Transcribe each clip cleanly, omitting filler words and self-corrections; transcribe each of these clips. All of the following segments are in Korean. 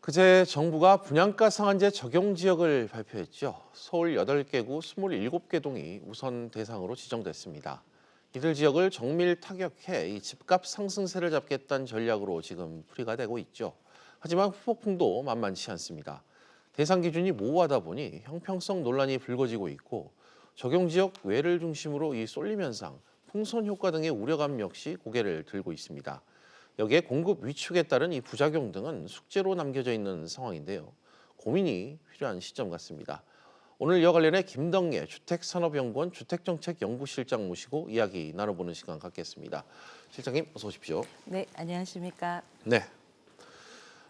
그제 정부가 분양가 상한제 적용 지역을 발표했죠. 서울 8개구 27개 동이 우선 대상으로 지정됐습니다. 이들 지역을 정밀 타격해 이 집값 상승세를 잡겠다는 전략으로 지금 풀이가 되고 있죠. 하지만 후폭풍도 만만치 않습니다. 대상 기준이 모호하다 보니 형평성 논란이 불거지고 있고 적용 지역 외를 중심으로 이 쏠림 현상, 풍선 효과 등의 우려감 역시 고개를 들고 있습니다. 여기에 공급 위축에 따른 이 부작용 등은 숙제로 남겨져 있는 상황인데요. 고민이 필요한 시점 같습니다. 오늘 이와 관련해 김덕예 주택산업연구원 주택정책연구실장 모시고 이야기 나눠보는 시간 갖겠습니다. 실장님 어서 오십시오. 네, 안녕하십니까. 네.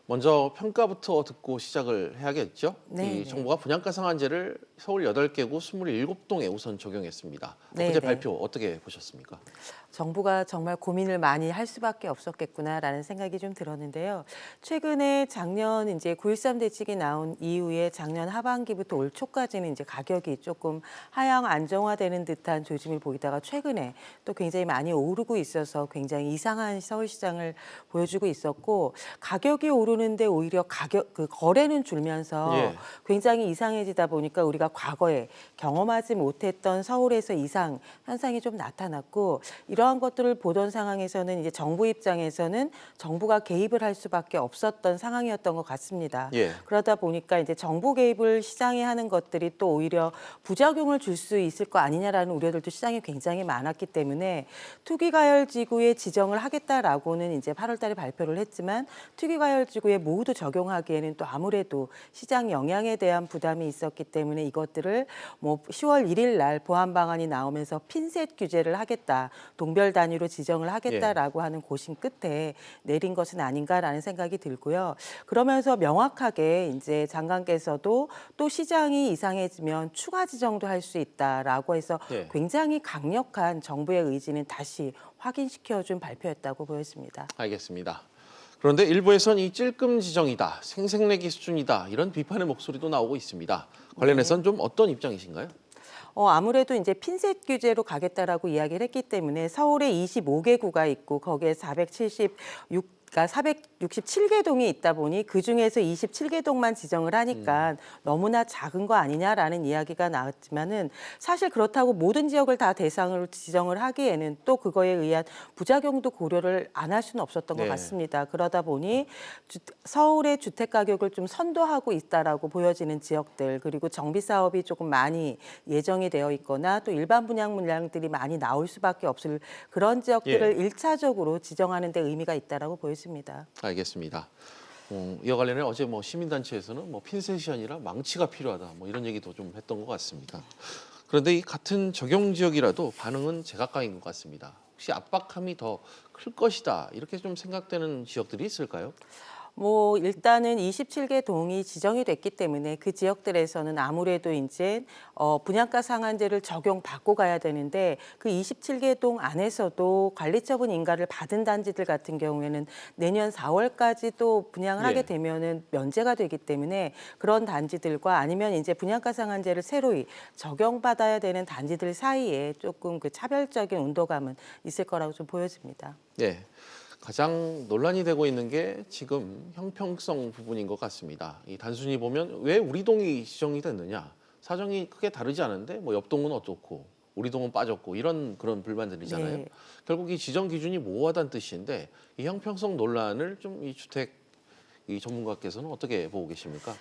먼저 평가부터 듣고 시작을 해야겠죠. 네, 이 정부가 분양가 상한제를 서울 8개구 27동에 우선 적용했습니다. 네, 어제 네. 발표 어떻게 보셨습니까? 정부가 정말 고민을 많이 할 수밖에 없었겠구나라는 생각이 좀 들었는데요. 최근에 작년 이제 9.13 대책이 나온 이후에 작년 하반기부터 올 초까지는 이제 가격이 조금 하향 안정화되는 듯한 조짐을 보이다가 최근에 또 굉장히 많이 오르고 있어서 굉장히 이상한 서울시장을 보여주고 있었고 가격이 오르는데 오히려 거래는 줄면서 예. 굉장히 이상해지다 보니까 우리가 과거에 경험하지 못했던 서울에서 이상 현상이 좀 나타났고 이러한 것들을 보던 상황에서는 이제 정부 입장에서는 정부가 개입을 할 수밖에 없었던 상황이었던 것 같습니다. 예. 그러다 보니까 이제 정부 개입을 시장에 하는 것들이 또 오히려 부작용을 줄 수 있을 거 아니냐라는 우려들도 시장에 굉장히 많았기 때문에 투기과열지구에 지정을 하겠다라고는 이제 8월달에 발표를 했지만 투기과열지구에 모두 적용하기에는 또 아무래도 시장 영향에 대한 부담이 있었기 때문에 이것들을 뭐 10월 1일 날 보완 방안이 나오면서 핀셋 규제를 하겠다, 동별 단위로 지정을 하겠다라고 하는 고심 끝에 내린 것은 아닌가라는 생각이 들고요. 그러면서 명확하게 이제 장관께서도 또 시장이 이상해지면 추가 지정도 할 수 있다라고 해서 예. 굉장히 강력한 정부의 의지는 다시 확인시켜준 발표였다고 보였습니다. 알겠습니다. 그런데 일부에선 이 찔끔 지정이다, 생색내기 수준이다 이런 비판의 목소리도 나오고 있습니다. 관련해서는 좀 어떤 입장이신가요? 아무래도 이제 핀셋 규제로 가겠다라고 이야기를 했기 때문에 서울에 25개구가 있고 거기에 467개 동이 있다 보니 그중에서 27개 동만 지정을 하니까 너무나 작은 거 아니냐라는 이야기가 나왔지만은 사실 그렇다고 모든 지역을 다 대상으로 지정을 하기에는 또 그거에 의한 부작용도 고려를 안 할 수는 없었던 것 네. 같습니다. 그러다 보니 서울의 주택 가격을 좀 선도하고 있다라고 보여지는 지역들 그리고 정비 사업이 조금 많이 예정이 되어 있거나 또 일반 분양 물량들이 많이 나올 수밖에 없을 그런 지역들을 일차적으로 지정하는 데 의미가 있다라고 보여집니다. 알겠습니다. 이와 관련해 어제 시민단체에서는 핀셋이 아니라 망치가 필요하다 이런 얘기도 좀 했던 것 같습니다. 그런데 이 같은 적용 지역이라도 반응은 제각각인 것 같습니다. 혹시 압박함이 더 클 것이다 이렇게 좀 생각되는 지역들이 있을까요? 일단은 27개 동이 지정이 됐기 때문에 그 지역들에서는 아무래도 이제 분양가 상한제를 적용받고 가야 되는데 그 27개 동 안에서도 관리처분 인가를 받은 단지들 같은 경우에는 내년 4월까지 또 분양을 하게 되면은 면제가 되기 때문에 그런 단지들과 아니면 이제 분양가 상한제를 새로이 적용받아야 되는 단지들 사이에 조금 그 차별적인 온도감은 있을 거라고 좀 보여집니다. 네. 가장 논란이 되고 있는 게 지금 형평성 부분인 것 같습니다. 이 단순히 보면 왜 우리 동이 지정이 됐느냐, 사정이 크게 다르지 않은데 옆 동은 어떻고 우리 동은 빠졌고 그런 불만들이잖아요. 네. 결국 이 지정 기준이 모호하다는 뜻인데 이 형평성 논란을 좀 이 주택 전문가께서는 어떻게 보고 계십니까?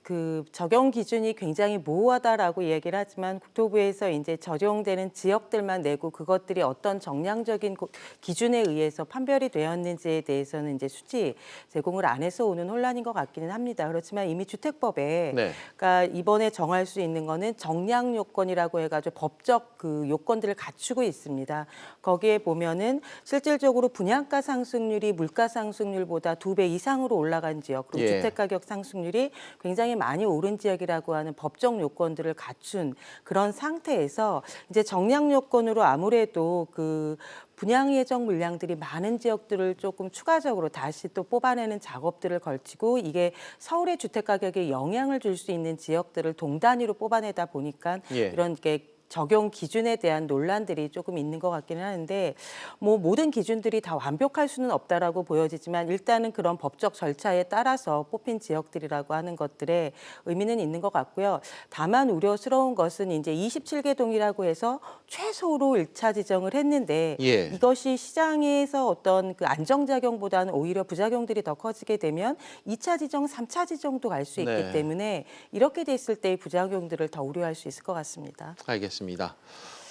그 적용 기준이 굉장히 모호하다라고 얘기를 하지만 국토부에서 이제 적용되는 지역들만 내고 그것들이 어떤 정량적인 기준에 의해서 판별이 되었는지에 대해서는 이제 수치 제공을 안 해서 오는 혼란인 것 같기는 합니다. 그렇지만 이미 주택법에 그러니까 이번에 정할 수 있는 거는 정량 요건이라고 해가지고 법적 그 요건들을 갖추고 있습니다. 거기에 보면은 실질적으로 분양가 상승률이 물가 상승률보다 2배 이상으로 올라간 지역 그리고 주택 가격 상승률이 굉장히 많이 오른 지역이라고 하는 법적 요건들을 갖춘 그런 상태에서 이제 정량 요건으로 아무래도 그 분양 예정 물량들이 많은 지역들을 조금 추가적으로 다시 또 뽑아내는 작업들을 걸치고 이게 서울의 주택 가격에 영향을 줄 수 있는 지역들을 동단위로 뽑아내다 보니까 이런 게 적용 기준에 대한 논란들이 조금 있는 것 같기는 하는데 뭐 모든 기준들이 다 완벽할 수는 없다라고 보여지지만 일단은 그런 법적 절차에 따라서 뽑힌 지역들이라고 하는 것들의 의미는 있는 것 같고요. 다만 우려스러운 것은 이제 27개 동이라고 해서 최소로 1차 지정을 했는데 예. 이것이 시장에서 어떤 그 안정작용보다는 오히려 부작용들이 더 커지게 되면 2차 지정, 3차 지정도 갈 수 있기 네. 때문에 이렇게 됐을 때의 부작용들을 더 우려할 수 있을 것 같습니다. 알겠습니다.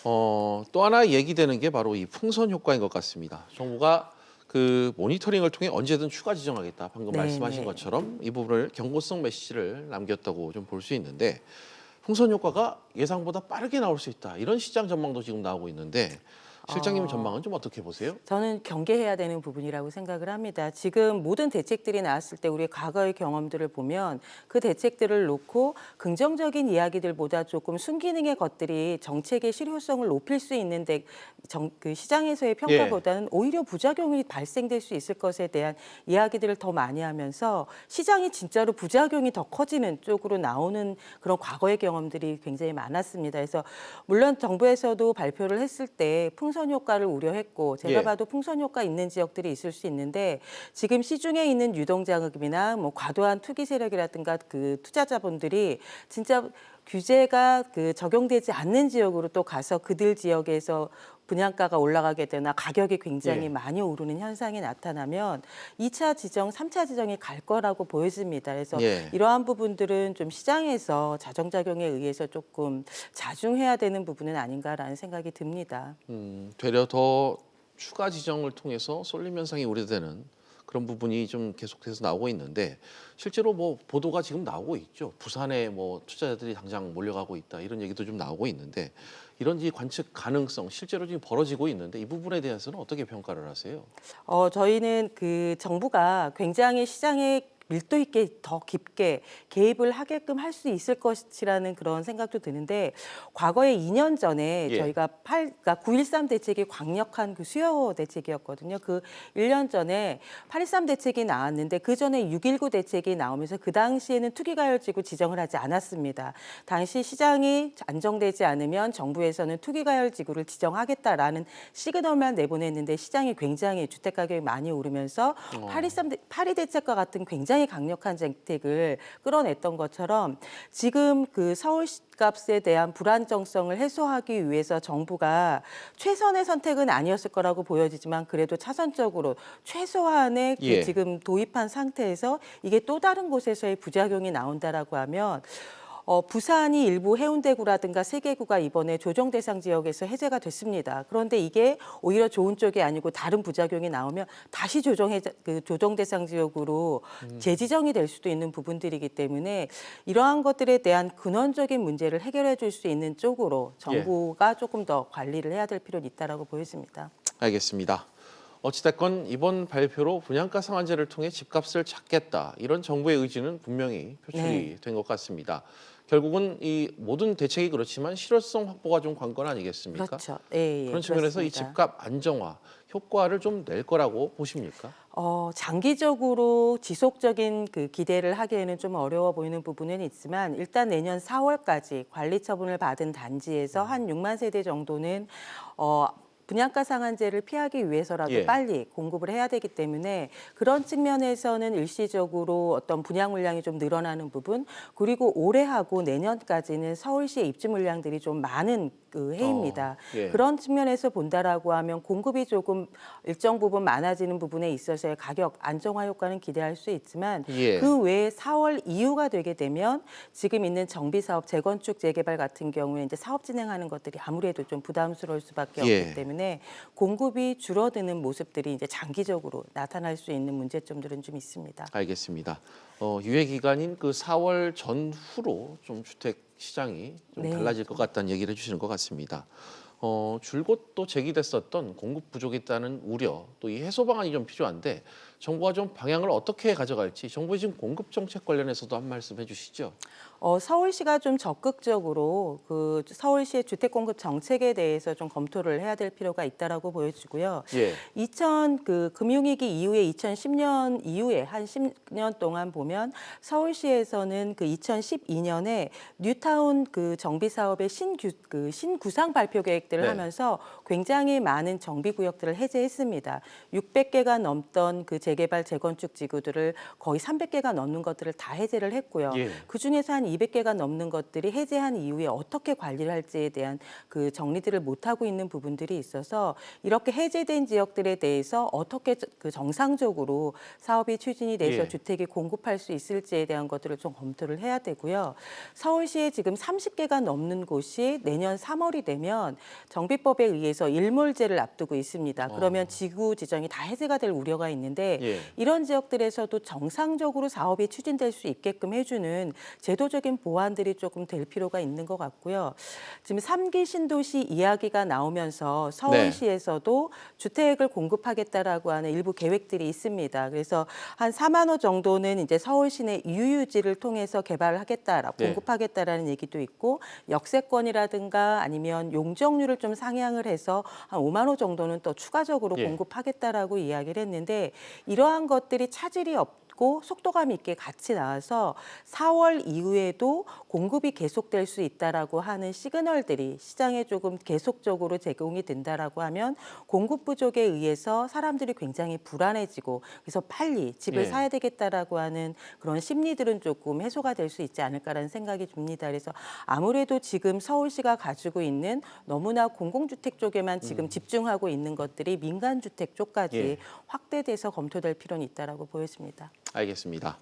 또 하나 얘기되는 게 바로 이 풍선 효과인 것 같습니다. 정부가 그 모니터링을 통해 언제든 추가 지정하겠다. 방금 네, 말씀하신 네. 것처럼 이 부분을 경고성 메시지를 남겼다고 좀 볼 수 있는데 풍선 효과가 예상보다 빠르게 나올 수 있다. 이런 시장 전망도 지금 나오고 있는데 실장님 전망은 좀 어떻게 보세요? 저는 경계해야 되는 부분이라고 생각을 합니다. 지금 모든 대책들이 나왔을 때 우리 과거의 경험들을 보면 그 대책들을 놓고 긍정적인 이야기들보다 조금 순기능의 것들이 정책의 실효성을 높일 수 있는데 그 시장에서의 평가보다는 오히려 부작용이 발생될 수 있을 것에 대한 이야기들을 더 많이 하면서 시장이 진짜로 부작용이 더 커지는 쪽으로 나오는 그런 과거의 경험들이 굉장히 많았습니다. 그래서 물론 정부에서도 발표를 했을 때 풍선 효과를 우려했고 제가 예. 봐도 풍선 효과 있는 지역들이 있을 수 있는데 지금 시중에 있는 유동자금이나 뭐 과도한 투기 세력이라든가 그 투자자분들이 진짜 규제가 그 적용되지 않는 지역으로 또 가서 그들 지역에서 분양가가 올라가게 되나 가격이 굉장히 예. 많이 오르는 현상이 나타나면 2차 지정, 3차 지정이 갈 거라고 보여집니다. 그래서 예. 이러한 부분들은 좀 시장에서 자정작용에 의해서 조금 자중해야 되는 부분은 아닌가라는 생각이 듭니다. 되려 더 추가 지정을 통해서 쏠림 현상이 우려되는 그런 부분이 좀 계속해서 나오고 있는데 실제로 뭐 보도가 지금 나오고 있죠. 부산에 뭐 투자자들이 당장 몰려가고 있다 이런 얘기도 좀 나오고 있는데 이런 이 관측 가능성 실제로 지금 벌어지고 있는데 이 부분에 대해서는 어떻게 평가를 하세요? 저희는 그 정부가 굉장히 시장에 밀도 있게 더 깊게 개입을 하게끔 할 수 있을 것이라는 그런 생각도 드는데 과거에 2년 전에 예. 저희가 그러니까 9.13 대책이 강력한 그 수요 대책이었거든요. 그 1년 전에 8.13 대책이 나왔는데 그 전에 6.19 대책이 나오면서 그 당시에는 투기가열지구 지정을 하지 않았습니다. 당시 시장이 안정되지 않으면 정부에서는 투기가열지구를 지정하겠다라는 시그널만 내보냈는데 시장이 굉장히 주택 가격이 많이 오르면서 8.2 대책과 같은 굉장히 강력한 정책을 끌어냈던 것처럼 지금 그 서울값에 대한 불안정성을 해소하기 위해서 정부가 최선의 선택은 아니었을 거라고 보여지지만 그래도 차선적으로 최소한의 그 예. 지금 도입한 상태에서 이게 또 다른 곳에서의 부작용이 나온다라고 하면 부산이 일부 해운대구라든가 세계구가 이번에 조정 대상 지역에서 해제가 됐습니다. 그런데 이게 오히려 좋은 쪽이 아니고 다른 부작용이 나오면 다시 조정 대상 지역으로 재지정이 될 수도 있는 부분들이기 때문에 이러한 것들에 대한 근원적인 문제를 해결해 줄 수 있는 쪽으로 정부가 조금 더 관리를 해야 될 필요는 있다라고 보여집니다. 알겠습니다. 어찌됐건 이번 발표로 분양가 상한제를 통해 집값을 잡겠다 이런 정부의 의지는 분명히 표출이 네. 된 것 같습니다. 결국은 이 모든 대책이 그렇지만 실효성 확보가 좀 관건 아니겠습니까? 그렇죠. 예, 예, 그런 측면에서 이 그렇습니다. 집값 안정화 효과를 좀 낼 거라고 보십니까? 장기적으로 지속적인 그 기대를 하기에는 좀 어려워 보이는 부분은 있지만 일단 내년 4월까지 관리 처분을 받은 단지에서 한 6만 세대 정도는 분양가 상한제를 피하기 위해서라도 예. 빨리 공급을 해야 되기 때문에 그런 측면에서는 일시적으로 어떤 분양 물량이 좀 늘어나는 부분 그리고 올해하고 내년까지는 서울시의 입주 물량들이 좀 많은 그 해입니다. 예. 그런 측면에서 본다라고 하면 공급이 조금 일정 부분 많아지는 부분에 있어서의 가격 안정화 효과는 기대할 수 있지만 예. 그 외에 4월 이후가 되게 되면 지금 있는 정비 사업, 재건축, 재개발 같은 경우에 이제 사업 진행하는 것들이 아무래도 좀 부담스러울 수밖에 예. 없기 때문에 공급이 줄어드는 모습들이 이제 장기적으로 나타날 수 있는 문제점들은 좀 있습니다. 알겠습니다. 유예 기간인 그 4월 전후로 좀 주택 시장이 좀 네. 달라질 것 같다는 얘기를 해주시는 것 같습니다. 줄곧 또 제기됐었던 공급 부족이 있다는 우려, 또 이 해소 방안이 좀 필요한데 정부가 좀 방향을 어떻게 가져갈지 정부의 지금 공급 정책 관련해서도 한 말씀 해주시죠. 서울시가 좀 적극적으로 그 서울시의 주택 공급 정책에 대해서 좀 검토를 해야 될 필요가 있다라고 보여지고요. 예. 그 금융위기 이후에 2010년 이후에 한 10년 동안 보면 서울시에서는 그 2012년에 뉴타운 그 정비 사업의 신구상 발표 계획들을 네. 하면서 굉장히 많은 정비 구역들을 해제했습니다. 600개가 넘던 그 재개발 재건축 지구들을 거의 300개가 넘는 것들을 다 해제를 했고요. 예. 그 중에서 한 200개가 넘는 것들이 해제한 이후에 어떻게 관리를 할지에 대한 그 정리들을 못하고 있는 부분들이 있어서 이렇게 해제된 지역들에 대해서 어떻게 그 정상적으로 사업이 추진이 돼서 예. 주택이 공급할 수 있을지에 대한 것들을 좀 검토를 해야 되고요. 서울시에 지금 30개가 넘는 곳이 내년 3월이 되면 정비법에 의해서 일몰제를 앞두고 있습니다. 그러면 지구 지정이 다 해제가 될 우려가 있는데 예. 이런 지역들에서도 정상적으로 사업이 추진될 수 있게끔 해주는 제도적인 보완들이 조금 될 필요가 있는 것 같고요. 지금 3기 신도시 이야기가 나오면서 서울시에서도 주택을 공급하겠다라고 하는 일부 계획들이 있습니다. 그래서 한 4만 호 정도는 이제 서울시 내 유유지를 통해서 개발하겠다라고 네. 공급하겠다라는 얘기도 있고 역세권이라든가 아니면 용적률을 좀 상향을 해서 한 5만 호 정도는 또 추가적으로 예. 공급하겠다라고 이야기를 했는데 이러한 것들이 차질이 없고 속도감 있게 같이 나와서 4월 이후에도 공급이 계속될 수 있다라고 하는 시그널들이 시장에 조금 계속적으로 제공이 된다라고 하면 공급 부족에 의해서 사람들이 굉장히 불안해지고 그래서 빨리 집을 예. 사야 되겠다라고 하는 그런 심리들은 조금 해소가 될 수 있지 않을까라는 생각이 듭니다. 그래서 아무래도 지금 서울시가 가지고 있는 너무나 공공주택 쪽에만 지금 집중하고 있는 것들이 민간주택 쪽까지 예. 확대돼서 검토될 필요는 있다라고 보여집니다. 알겠습니다.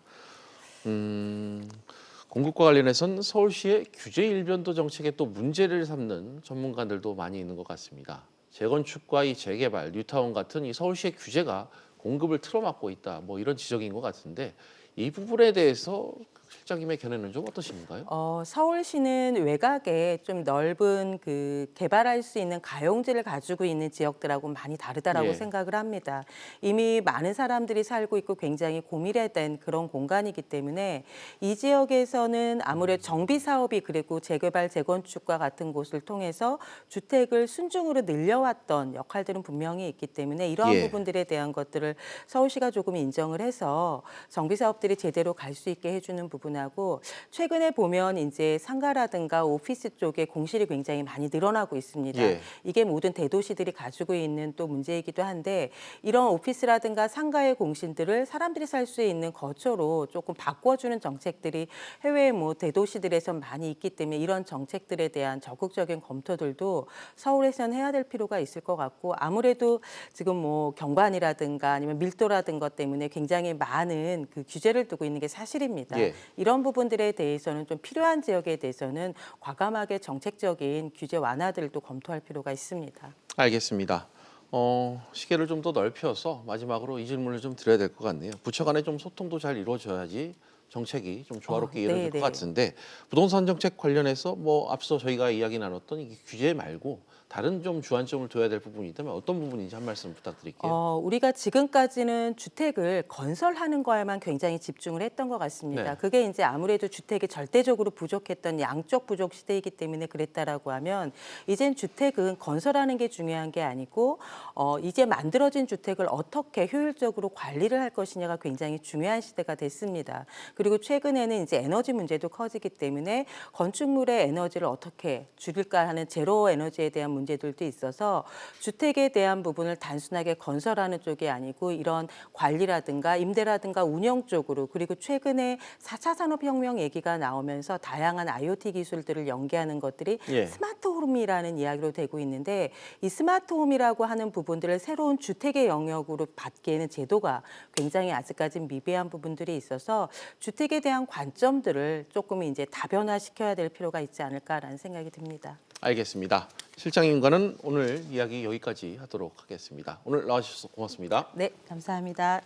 공급과 관련해서는 서울시의 규제 일변도 정책에 또 문제를 삼는 전문가들도 많이 있는 것 같습니다. 재건축과 이 재개발, 뉴타운 같은 이 서울시의 규제가 공급을 틀어막고 있다. 뭐 이런 지적인 것 같은데 이 부분에 대해서 실장님의 견해는 좀 어떠신가요? 서울시는 외곽에 좀 넓은 그 개발할 수 있는 가용지를 가지고 있는 지역들하고 많이 다르다라고 예. 생각을 합니다. 이미 많은 사람들이 살고 있고 굉장히 고밀화된 그런 공간이기 때문에 이 지역에서는 아무래도 정비 사업이 그리고 재개발 재건축과 같은 곳을 통해서 주택을 순증으로 늘려왔던 역할들은 분명히 있기 때문에 이러한 예. 부분들에 대한 것들을 서울시가 조금 인정을 해서 정비 사업들이 제대로 갈 수 있게 해주는 부분하고 최근에 보면 이제 상가라든가 오피스 쪽에 공실이 굉장히 많이 늘어나고 있습니다. 예. 이게 모든 대도시들이 가지고 있는 또 문제이기도 한데 이런 오피스라든가 상가의 공실들을 사람들이 살 수 있는 거처로 조금 바꿔주는 정책들이 해외 뭐 대도시들에서 많이 있기 때문에 이런 정책들에 대한 적극적인 검토들도 서울에서는 해야 될 필요가 있을 것 같고 아무래도 지금 뭐 경관이라든가 아니면 밀도라든가 때문에 굉장히 많은 그 규제를 두고 있는 게 사실입니다. 예. 이런 부분들에 대해서는 좀 필요한 지역에 대해서는 과감하게 정책적인 규제 완화들도 검토할 필요가 있습니다. 알겠습니다. 시계를 좀 더 넓혀서 마지막으로 이 질문을 좀 드려야 될 것 같네요. 부처 간에 좀 소통도 잘 이루어져야지 정책이 좀 조화롭게 이루어질 것 네. 같은데 부동산 정책 관련해서 뭐 앞서 저희가 이야기 나눴던 이 규제 말고 다른 좀 주안점을 둬야 될 부분이 있다면 어떤 부분인지 한 말씀 부탁드릴게요. 우리가 지금까지는 주택을 건설하는 거에만 굉장히 집중을 했던 것 같습니다. 네. 그게 이제 아무래도 주택이 절대적으로 부족했던 양적 부족 시대이기 때문에 그랬다라고 하면 이젠 주택은 건설하는 게 중요한 게 아니고 이제 만들어진 주택을 어떻게 효율적으로 관리를 할 것이냐가 굉장히 중요한 시대가 됐습니다. 그리고 최근에는 이제 에너지 문제도 커지기 때문에 건축물의 에너지를 어떻게 줄일까 하는 제로 에너지에 대한 문제들도 있어서 주택에 대한 부분을 단순하게 건설하는 쪽이 아니고 이런 관리라든가 임대라든가 운영 쪽으로 그리고 최근에 4차 산업혁명 얘기가 나오면서 다양한 IoT 기술들을 연계하는 것들이 예. 스마트홈이라는 이야기로 되고 있는데 이 스마트홈이라고 하는 부분들을 새로운 주택의 영역으로 받기에는 제도가 굉장히 아직까지 미비한 부분들이 있어서 주택에 대한 관점들을 조금 이제 다변화시켜야 될 필요가 있지 않을까라는 생각이 듭니다. 알겠습니다. 실장님과는 오늘 이야기 여기까지 하도록 하겠습니다. 오늘 나와주셔서 고맙습니다. 네, 감사합니다.